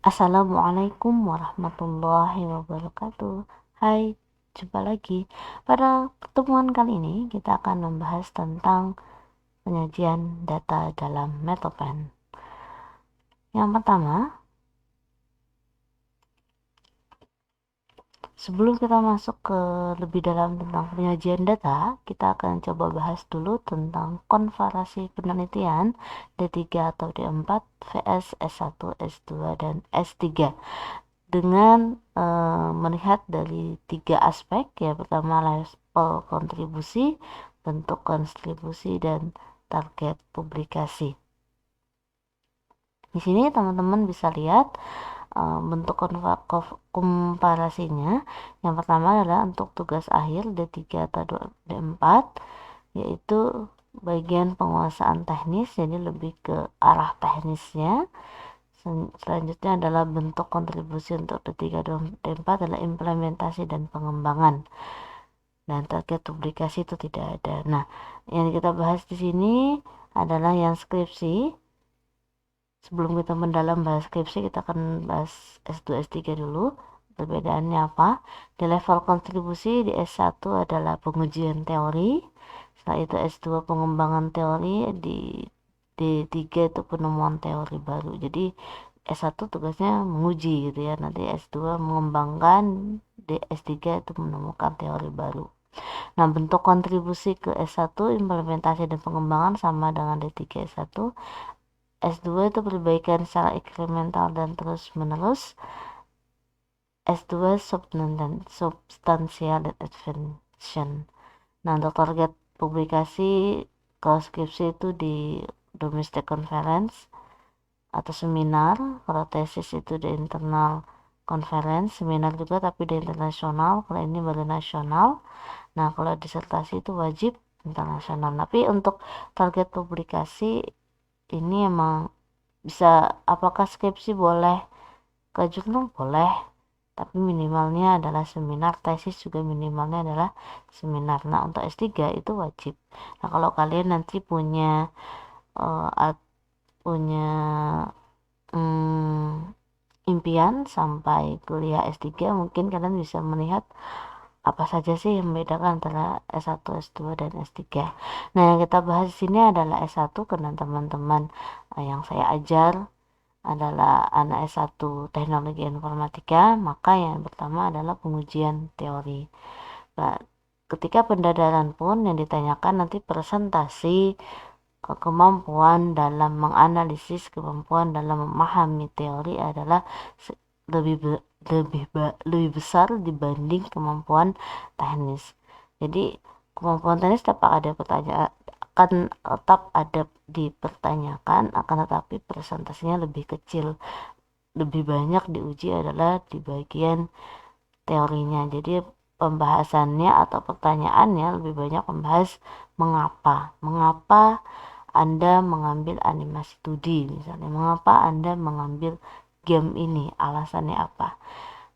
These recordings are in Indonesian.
Assalamualaikum warahmatullahi wabarakatuh. Hai, jumpa lagi. Pada pertemuan kali ini kita akan membahas tentang penyajian data dalam Metopen. Yang pertama, sebelum kita masuk ke lebih dalam tentang penyajian data, kita akan coba bahas dulu tentang komparasi penelitian D3 atau D4 vs S1, S2, dan S3 dengan melihat dari 3 aspek, ya. Pertama, level kontribusi, bentuk kontribusi, dan target publikasi. Di sini teman-teman bisa lihat bentuk komparasinya. Yang pertama adalah untuk tugas akhir D3 atau D4, yaitu bagian penguasaan teknis, jadi lebih ke arah teknisnya. Selanjutnya adalah bentuk kontribusi untuk D3 dan D4 adalah implementasi dan pengembangan, dan target publikasi itu tidak ada. Nah, yang kita bahas di sini adalah yang skripsi. Sebelum kita mendalam bahas skripsi, kita akan bahas S2 S3 dulu. Perbedaannya apa? Di level kontribusi, di S1 adalah pengujian teori, setelah itu S2 pengembangan teori, di D3 itu penemuan teori baru. Jadi S1 tugasnya menguji gitu ya, nanti S2 mengembangkan, di S3 itu menemukan teori baru. Nah, bentuk kontribusi ke S1 implementasi dan pengembangan sama dengan D3 S1. S2 itu perbaikan secara eksperimental dan terus menerus. S2 substansial dan advanced. Nah, untuk target publikasi kalau skripsi itu di domestic conference atau seminar, kalau tesis itu di internal conference, seminar juga tapi di internasional, kalau ini baru nasional. Nah, kalau disertasi itu wajib internasional. Tapi untuk target publikasi ini emang bisa, apakah skripsi boleh ke jurnal? Boleh, tapi minimalnya adalah seminar. Tesis juga minimalnya adalah seminar. Nah, untuk S3 itu wajib. Nah, kalau kalian nanti punya punya impian sampai kuliah S3, mungkin kalian bisa melihat apa saja sih yang membedakan antara S1, S2, dan S3. Nah, yang kita bahas di sini adalah S1 karena teman-teman yang saya ajar adalah anak S1 Teknologi Informatika, maka yang pertama adalah pengujian teori. Nah, ketika pendadaran pun yang ditanyakan nanti presentasi kemampuan dalam menganalisis, kemampuan dalam memahami teori adalah lebih besar dibanding kemampuan teknis. Jadi kemampuan teknis tetap ada dipertanyakan, akan tetapi presentasinya lebih kecil. Lebih banyak diuji adalah di bagian teorinya. Jadi pembahasannya atau pertanyaannya lebih banyak membahas mengapa Anda mengambil animasi 2D misalnya, mengapa Anda mengambil game ini, alasannya apa.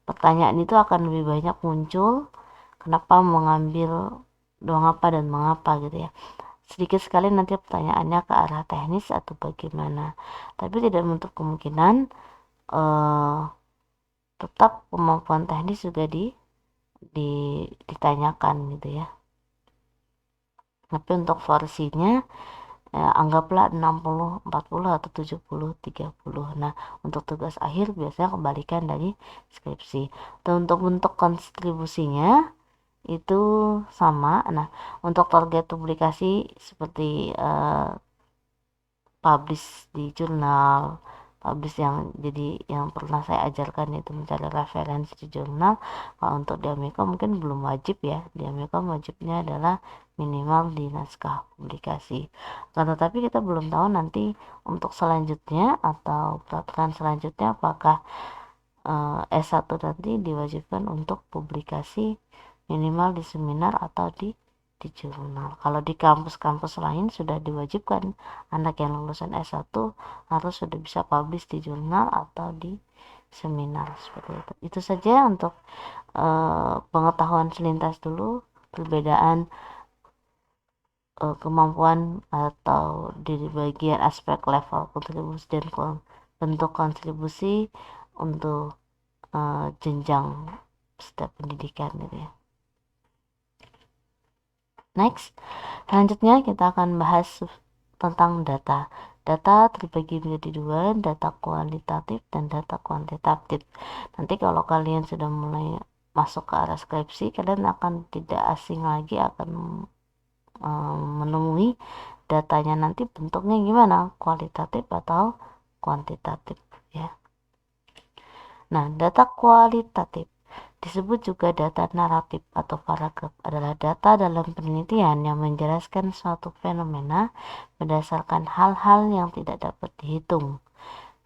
Pertanyaan itu akan lebih banyak muncul, kenapa mengambil, mengapa dan mengapa gitu ya. Sedikit sekali nanti pertanyaannya ke arah teknis atau bagaimana, tapi tidak menutup kemungkinan tetap kemampuan teknis juga ditanyakan gitu ya. Tapi untuk versinya anggaplah 60, 40 atau 70, 30. Nah, untuk tugas akhir biasanya kebalikan dari skripsi. Dan untuk bentuk kontribusinya itu sama. Nah, untuk target publikasi seperti publish di jurnal, publish yang pernah saya ajarkan itu mencari referensi di jurnal. Kalau untuk di Amika mungkin belum wajib ya, di Amika wajibnya adalah minimal di naskah publikasi. Tetapi kita belum tahu nanti untuk selanjutnya atau peraturan selanjutnya apakah S1 nanti diwajibkan untuk publikasi minimal di seminar atau di jurnal. Kalau di kampus-kampus lain sudah diwajibkan anak yang lulusan S1 harus sudah bisa publish di jurnal atau di seminar seperti itu. Itu saja untuk pengetahuan selintas dulu perbedaan kemampuan atau di bagian aspek level kontribusi dan bentuk kontribusi untuk jenjang setiap pendidikan gitu ya. Next, selanjutnya kita akan bahas tentang data. Data terbagi menjadi dua, data kualitatif dan data kuantitatif. Nanti kalau kalian sudah mulai masuk ke arah skripsi, kalian akan tidak asing lagi akan menemui datanya nanti bentuknya gimana, kualitatif atau kuantitatif ya. Nah, data kualitatif disebut juga data naratif atau paragraf, adalah data dalam penelitian yang menjelaskan suatu fenomena berdasarkan hal-hal yang tidak dapat dihitung.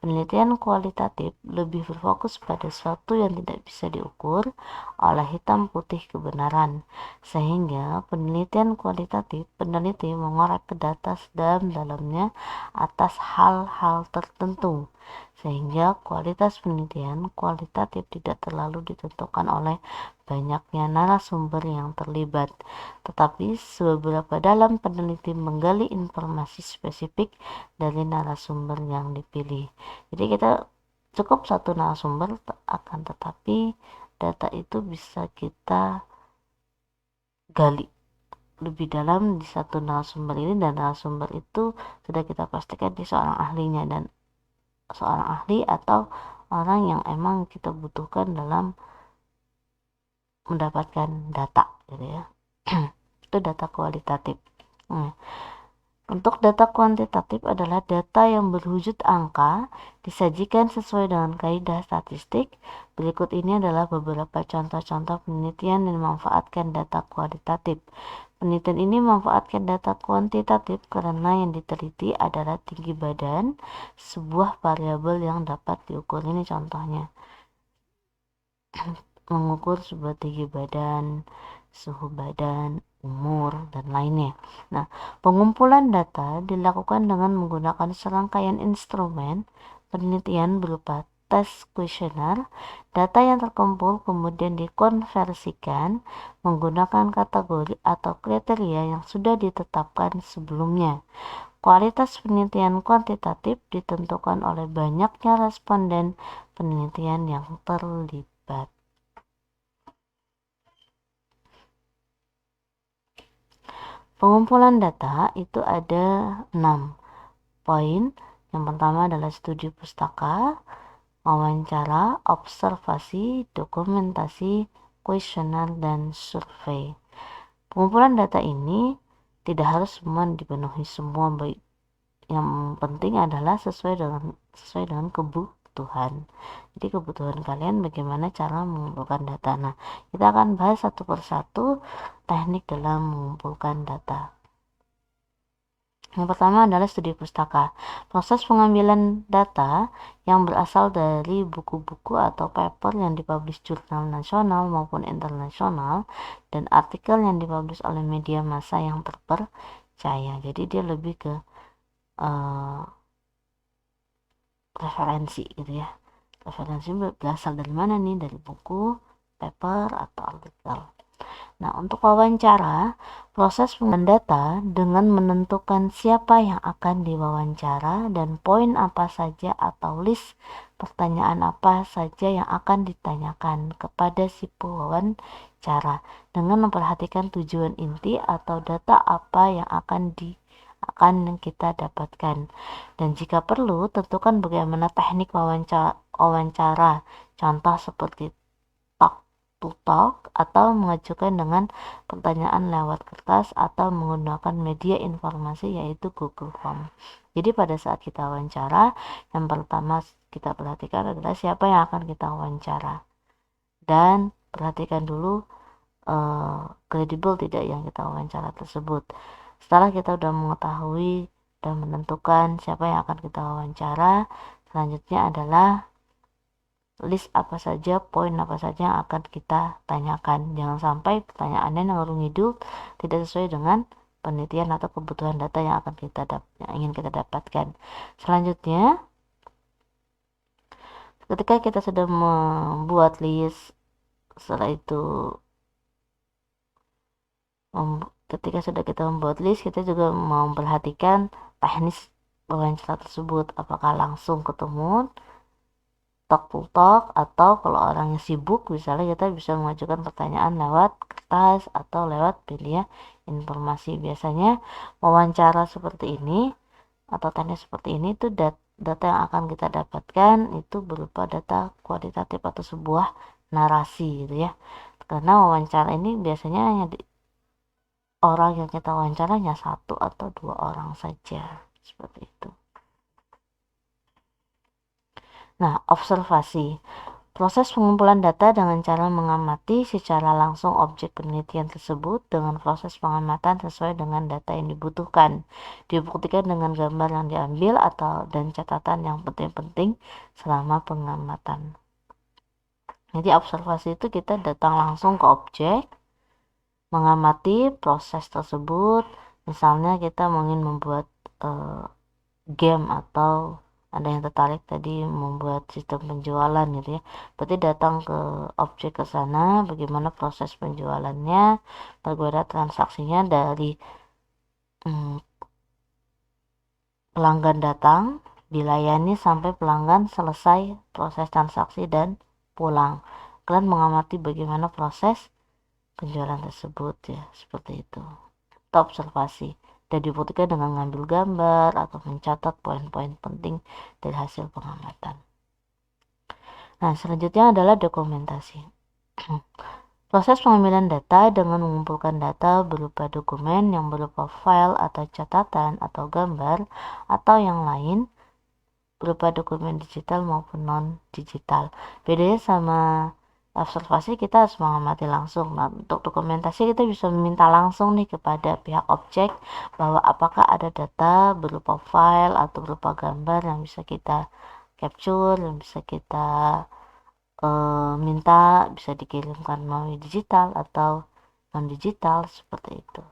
Penelitian kualitatif lebih berfokus pada sesuatu yang tidak bisa diukur oleh hitam putih kebenaran, sehingga penelitian kualitatif peneliti mengorek ke data sedalam-dalamnya atas hal-hal tertentu, sehingga kualitas penelitian kualitatif tidak terlalu ditentukan oleh banyaknya narasumber yang terlibat, tetapi seberapa dalam peneliti menggali informasi spesifik dari narasumber yang dipilih. Jadi kita cukup satu narasumber, akan tetapi data itu bisa kita gali lebih dalam di satu narasumber ini, dan narasumber itu sudah kita pastikan di seorang ahlinya, dan seorang ahli atau orang yang emang kita butuhkan dalam mendapatkan data gitu ya. Itu data kualitatif. Untuk data kuantitatif adalah data yang berwujud angka, disajikan sesuai dengan kaidah statistik. Berikut ini adalah beberapa contoh-contoh penelitian yang memanfaatkan data kualitatif. Penelitian ini memanfaatkan data kuantitatif karena yang diteliti adalah tinggi badan, sebuah variabel yang dapat diukur. Ini contohnya. Mengukur sebuah tinggi badan, suhu badan, umur, dan lainnya. Nah, pengumpulan data dilakukan dengan menggunakan serangkaian instrumen penelitian berupa tes kuesioner. Data yang terkumpul kemudian dikonversikan menggunakan kategori atau kriteria yang sudah ditetapkan sebelumnya. Kualitas penelitian kuantitatif ditentukan oleh banyaknya responden penelitian yang terlibat. Pengumpulan data itu ada 6 poin. Yang pertama adalah studi pustaka, wawancara, observasi, dokumentasi, kuesioner, dan survei. Pengumpulan data ini tidak harus semua dipenuhi semua, baik. Yang penting adalah sesuai dengan kebutuhan. Jadi kebutuhan kalian bagaimana cara mengumpulkan data. Nah, kita akan bahas satu persatu teknik dalam mengumpulkan data. Yang pertama adalah studi pustaka. Proses pengambilan data yang berasal dari buku-buku atau paper yang dipublish jurnal nasional maupun internasional, dan artikel yang dipublish oleh media massa yang terpercaya. Jadi dia lebih ke referensi gitu ya. Referensi berasal dari mana nih? Dari buku, paper, atau artikel. Nah, untuk wawancara, proses pengambilan data dengan menentukan siapa yang akan diwawancara dan poin apa saja atau list pertanyaan apa saja yang akan ditanyakan kepada si pewawancara, dengan memperhatikan tujuan inti atau data apa yang akan kita dapatkan, dan jika perlu tentukan bagaimana teknik wawancara, contoh seperti talk to talk, atau mengajukan dengan pertanyaan lewat kertas, atau menggunakan media informasi yaitu Google Form. Jadi pada saat kita wawancara, yang pertama kita perhatikan adalah siapa yang akan kita wawancara, dan perhatikan dulu kredibel tidak yang kita wawancara tersebut. Setelah kita sudah mengetahui dan menentukan siapa yang akan kita wawancara, selanjutnya adalah list apa saja, poin apa saja yang akan kita tanyakan. Jangan sampai pertanyaannya ngalur ngidul, tidak sesuai dengan penelitian atau kebutuhan data yang ingin kita dapatkan. Selanjutnya, ketika kita sudah membuat list, setelah itu ketika sudah kita membuat list, kita juga mau memperhatikan teknis wawancara tersebut, apakah langsung ketemu talk, atau kalau orangnya sibuk misalnya kita bisa mengajukan pertanyaan lewat kertas atau lewat media informasi. Biasanya wawancara seperti ini atau tanya seperti ini itu data yang akan kita dapatkan itu berupa data kualitatif atau sebuah narasi gitu ya, karena wawancara ini biasanya hanya orang yang kita wawancara hanya satu atau dua orang saja, seperti itu. Nah, observasi. Proses pengumpulan data dengan cara mengamati secara langsung objek penelitian tersebut dengan proses pengamatan sesuai dengan data yang dibutuhkan. Dibuktikan dengan gambar yang diambil atau dan catatan yang penting-penting selama pengamatan. Jadi observasi itu kita datang langsung ke objek, mengamati proses tersebut. Misalnya kita ingin membuat game atau ada yang tertarik tadi membuat sistem penjualan gitu ya, berarti datang ke objek ke sana, bagaimana proses penjualannya, bagaimana transaksinya dari pelanggan datang, dilayani sampai pelanggan selesai proses transaksi dan pulang. Kalian mengamati bagaimana proses penjualan tersebut ya, seperti itu. Itu observasi dan dibuktikan dengan mengambil gambar atau mencatat poin-poin penting dari hasil pengamatan. Nah, selanjutnya adalah dokumentasi. Proses pengambilan data dengan mengumpulkan data berupa dokumen yang berupa file atau catatan atau gambar atau yang lain berupa dokumen digital maupun non-digital. Bedanya sama observasi, kita harus mengamati langsung. Nah, untuk dokumentasi kita bisa meminta langsung nih kepada pihak objek bahwa apakah ada data berupa file atau berupa gambar yang bisa kita capture, yang bisa kita minta bisa dikirimkan melalui digital atau non digital, seperti itu.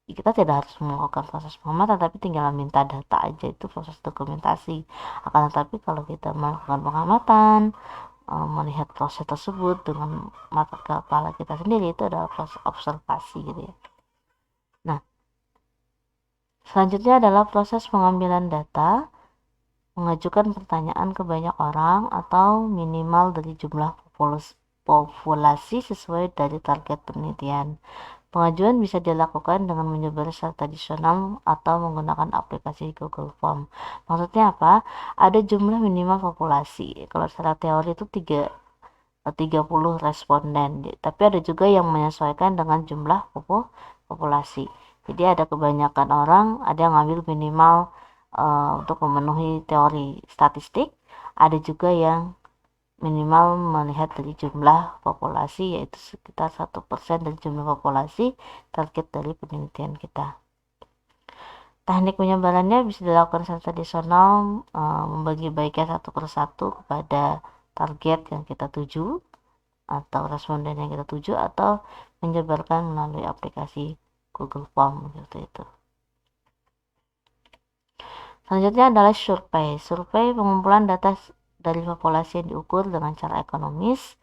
Kita tidak harus melakukan proses pengamatan, tapi tinggal minta data aja, itu proses dokumentasi. Akan tetapi kalau kita melakukan pengamatan, melihat proses tersebut dengan mata kepala kita sendiri, itu adalah proses observasi gitu ya. Nah, selanjutnya adalah proses pengambilan data, mengajukan pertanyaan ke banyak orang atau minimal dari jumlah populasi sesuai dari target penelitian. Pengajuan bisa dilakukan dengan menyebar secara tradisional atau menggunakan aplikasi Google Form. Maksudnya apa? Ada jumlah minimal populasi. Kalau secara teori itu 30 responden. Tapi ada juga yang menyesuaikan dengan jumlah populasi. Jadi ada kebanyakan orang, ada yang ngambil minimal untuk memenuhi teori statistik. Ada juga yang minimal melihat dari jumlah populasi, yaitu sekitar 1% dari jumlah populasi target dari penelitian kita. Teknik penyebarannya bisa dilakukan secara tradisional, membagi baiknya satu persatu kepada target yang kita tuju atau responden yang kita tuju, atau menyebarkan melalui aplikasi Google Form gitu itu. Selanjutnya adalah survei. Survei pengumpulan data dari populasi yang diukur dengan cara ekonomis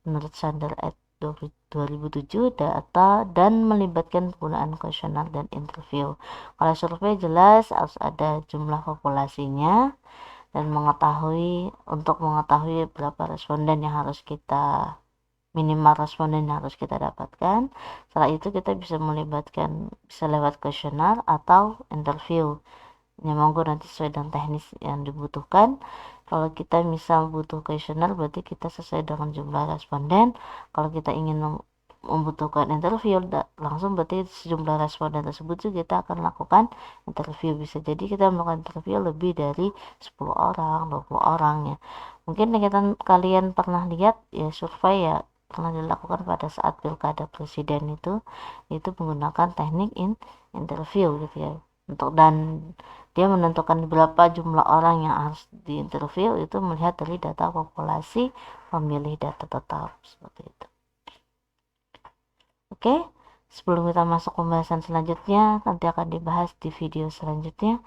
menurut standar 2007 data dan melibatkan penggunaan kuesioner dan interview. Kalau survei jelas harus ada jumlah populasinya dan untuk mengetahui berapa responden yang harus kita minimal responden yang harus kita dapatkan. Setelah itu kita bisa melibatkan, bisa lewat kuesioner atau interview. Ya, monggo nanti sesuai dengan teknis yang dibutuhkan. Kalau kita misal butuh kuesioner, berarti kita sesuai dengan jumlah responden. Kalau kita ingin membutuhkan interview langsung, berarti sejumlah responden tersebut juga kita akan lakukan interview. Bisa jadi kita melakukan interview lebih dari 10 orang, 20 orang ya. Mungkin kalian pernah lihat ya, survei ya pernah dilakukan pada saat pilkada presiden itu menggunakan teknik interview gitu ya. Dan dia menentukan berapa jumlah orang yang harus diinterview itu melihat dari data populasi pemilih data tetap, seperti itu. Oke, sebelum kita masuk pembahasan selanjutnya, nanti akan dibahas di video selanjutnya.